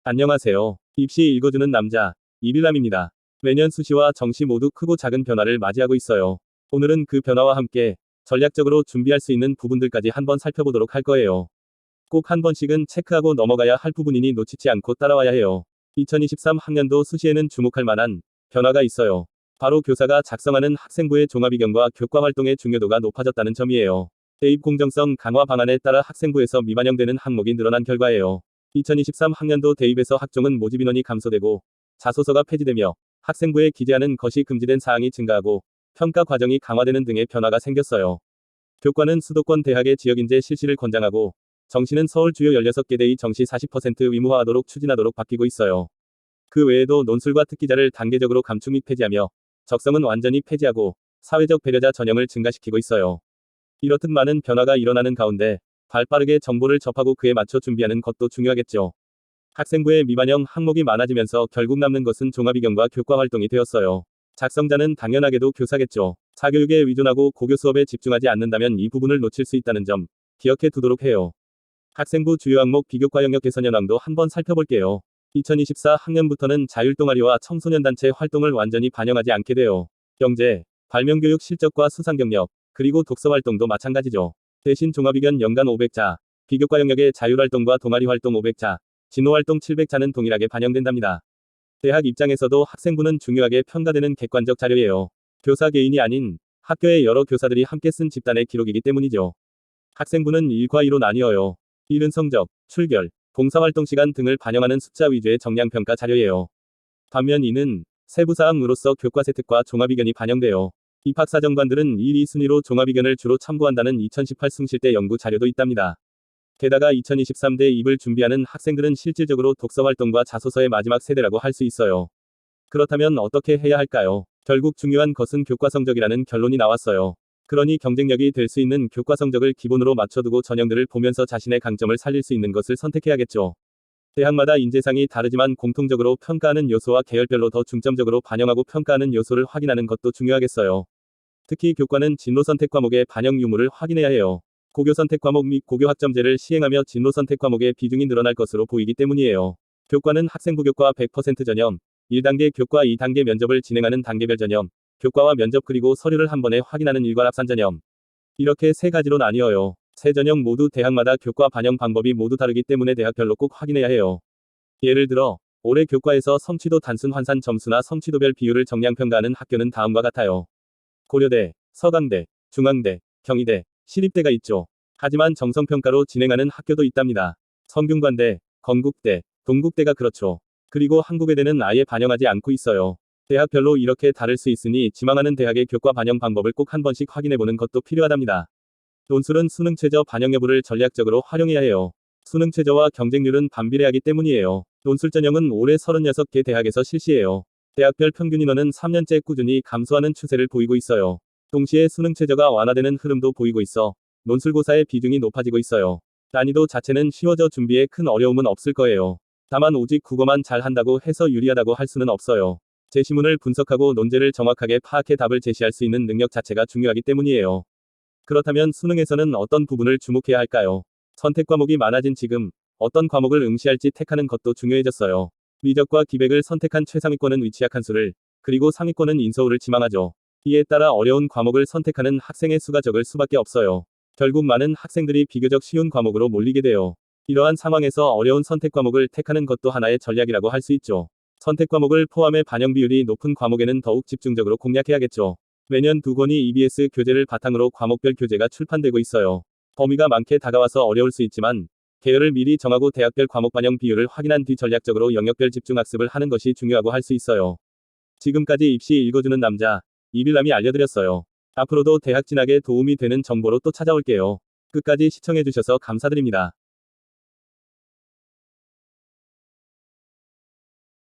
안녕하세요. 입시 읽어주는 남자, 이빌람입니다. 매년 수시와 정시 모두 크고 작은 변화를 맞이하고 있어요. 오늘은 그 변화와 함께 전략적으로 준비할 수 있는 부분들까지 한번 살펴보도록 할 거예요. 꼭 한 번씩은 체크하고 넘어가야 할 부분이니 놓치지 않고 따라와야 해요. 2023 학년도 수시에는 주목할 만한 변화가 있어요. 바로 교사가 작성하는 학생부의 종합이경과 교과 활동의 중요도가 높아졌다는 점이에요. 대입 공정성 강화 방안에 따라 학생부에서 미반영되는 항목이 늘어난 결과예요. 2023 학년도 대입에서 학종은 모집 인원이 감소되고 자소서가 폐지되며 학생부에 기재하는 것이 금지된 사항이 증가하고 평가 과정이 강화되는 등의 변화가 생겼어요. 교과는 수도권 대학의 지역인재 실시를 권장하고 정시는 서울 주요 16개 대의 정시 40% 의무화하도록 추진하도록 바뀌고 있어요. 그 외에도 논술과 특기자를 단계적으로 감축 및 폐지하며 적성은 완전히 폐지하고 사회적 배려자 전형을 증가시키고 있어요. 이렇듯 많은 변화가 일어나는 가운데 발빠르게 정보를 접하고 그에 맞춰 준비하는 것도 중요하겠죠. 학생부의 미반영 항목이 많아지면서 결국 남는 것은 종합이경과 교과 활동이 되었어요. 작성자는 당연하게도 교사겠죠. 사교육에 의존하고 고교 수업에 집중하지 않는다면 이 부분을 놓칠 수 있다는 점 기억해 두도록 해요. 학생부 주요 항목 비교과 영역 개선 현황도 한번 살펴볼게요. 2024 학년부터는 자율동아리와 청소년단체 활동을 완전히 반영하지 않게 돼요. 경제, 발명교육 실적과 수상 경력, 그리고 독서 활동도 마찬가지죠. 대신 종합이견 연간 500자, 비교과 영역의 자율활동과 동아리 활동 500자, 진로활동 700자는 동일하게 반영된답니다. 대학 입장에서도 학생부는 중요하게 평가되는 객관적 자료예요. 교사 개인이 아닌 학교의 여러 교사들이 함께 쓴 집단의 기록이기 때문이죠. 학생부는 1과 2로 나뉘어요. 1은 성적, 출결, 봉사활동 시간 등을 반영하는 숫자 위주의 정량평가 자료예요. 반면 2는 세부사항으로서 교과세특과 종합이견이 반영돼요. 입학사정관들은 1, 2순위로 종합이견을 주로 참고한다는 2018 숭실대 연구 자료도 있답니다. 게다가 2023 대입을 준비하는 학생들은 실질적으로 독서활동과 자소서의 마지막 세대라고 할 수 있어요. 그렇다면 어떻게 해야 할까요? 결국 중요한 것은 교과 성적이라는 결론이 나왔어요. 그러니 경쟁력이 될 수 있는 교과 성적을 기본으로 맞춰두고 전형들을 보면서 자신의 강점을 살릴 수 있는 것을 선택해야겠죠. 대학마다 인재상이 다르지만 공통적으로 평가하는 요소와 계열별로 더 중점적으로 반영하고 평가하는 요소를 확인하는 것도 중요하겠어요. 특히 교과는 진로 선택 과목의 반영 유무를 확인해야 해요. 고교 선택 과목 및 고교 학점제를 시행하며 진로 선택 과목의 비중이 늘어날 것으로 보이기 때문이에요. 교과는 학생부 교과 100% 전형, 1단계 교과 2단계 면접을 진행하는 단계별 전형, 교과와 면접 그리고 서류를 한 번에 확인하는 일괄합산 전형. 이렇게 세 가지로 나뉘어요. 세 전형 모두 대학마다 교과 반영 방법이 모두 다르기 때문에 대학별로 꼭 확인해야 해요. 예를 들어 올해 교과에서 성취도 단순 환산 점수나 성취도별 비율을 정량평가하는 학교는 다음과 같아요. 고려대, 서강대, 중앙대, 경희대, 시립대가 있죠. 하지만 정성평가로 진행하는 학교도 있답니다. 성균관대, 건국대, 동국대가 그렇죠. 그리고 한국외대는 아예 반영하지 않고 있어요. 대학별로 이렇게 다를 수 있으니 지망하는 대학의 교과 반영 방법을 꼭 한 번씩 확인해보는 것도 필요하답니다. 논술은 수능 최저 반영 여부를 전략적으로 활용해야 해요. 수능 최저와 경쟁률은 반비례하기 때문이에요. 논술 전형은 올해 36개 대학에서 실시해요. 대학별 평균 인원은 3년째 꾸준히 감소하는 추세를 보이고 있어요. 동시에 수능 최저가 완화되는 흐름도 보이고 있어 논술고사의 비중이 높아지고 있어요. 난이도 자체는 쉬워져 준비에 큰 어려움은 없을 거예요. 다만 오직 국어만 잘 한다고 해서 유리하다고 할 수는 없어요. 제시문을 분석하고 논제를 정확하게 파악해 답을 제시할 수 있는 능력 자체가 중요하기 때문이에요. 그렇다면 수능에서는 어떤 부분을 주목해야 할까요? 선택 과목이 많아진 지금 어떤 과목을 응시할지 택하는 것도 중요해졌어요. 위적과 기백을 선택한 최상위권은 위치약 한수를, 그리고 상위권은 인서울을 지망하죠. 이에 따라 어려운 과목을 선택하는 학생의 수가 적을 수밖에 없어요. 결국 많은 학생들이 비교적 쉬운 과목으로 몰리게 돼요. 이러한 상황에서 어려운 선택 과목을 택하는 것도 하나의 전략이라고 할 수 있죠. 선택 과목을 포함해 반영 비율이 높은 과목에는 더욱 집중적으로 공략해야겠죠. 매년 2권의 EBS 교재를 바탕으로 과목별 교재가 출판되고 있어요. 범위가 많게 다가와서 어려울 수 있지만 계열을 미리 정하고 대학별 과목 반영 비율을 확인한 뒤 전략적으로 영역별 집중 학습을 하는 것이 중요하고 할 수 있어요. 지금까지 입시 읽어주는 남자, 이빌람이 알려드렸어요. 앞으로도 대학 진학에 도움이 되는 정보로 또 찾아올게요. 끝까지 시청해주셔서 감사드립니다.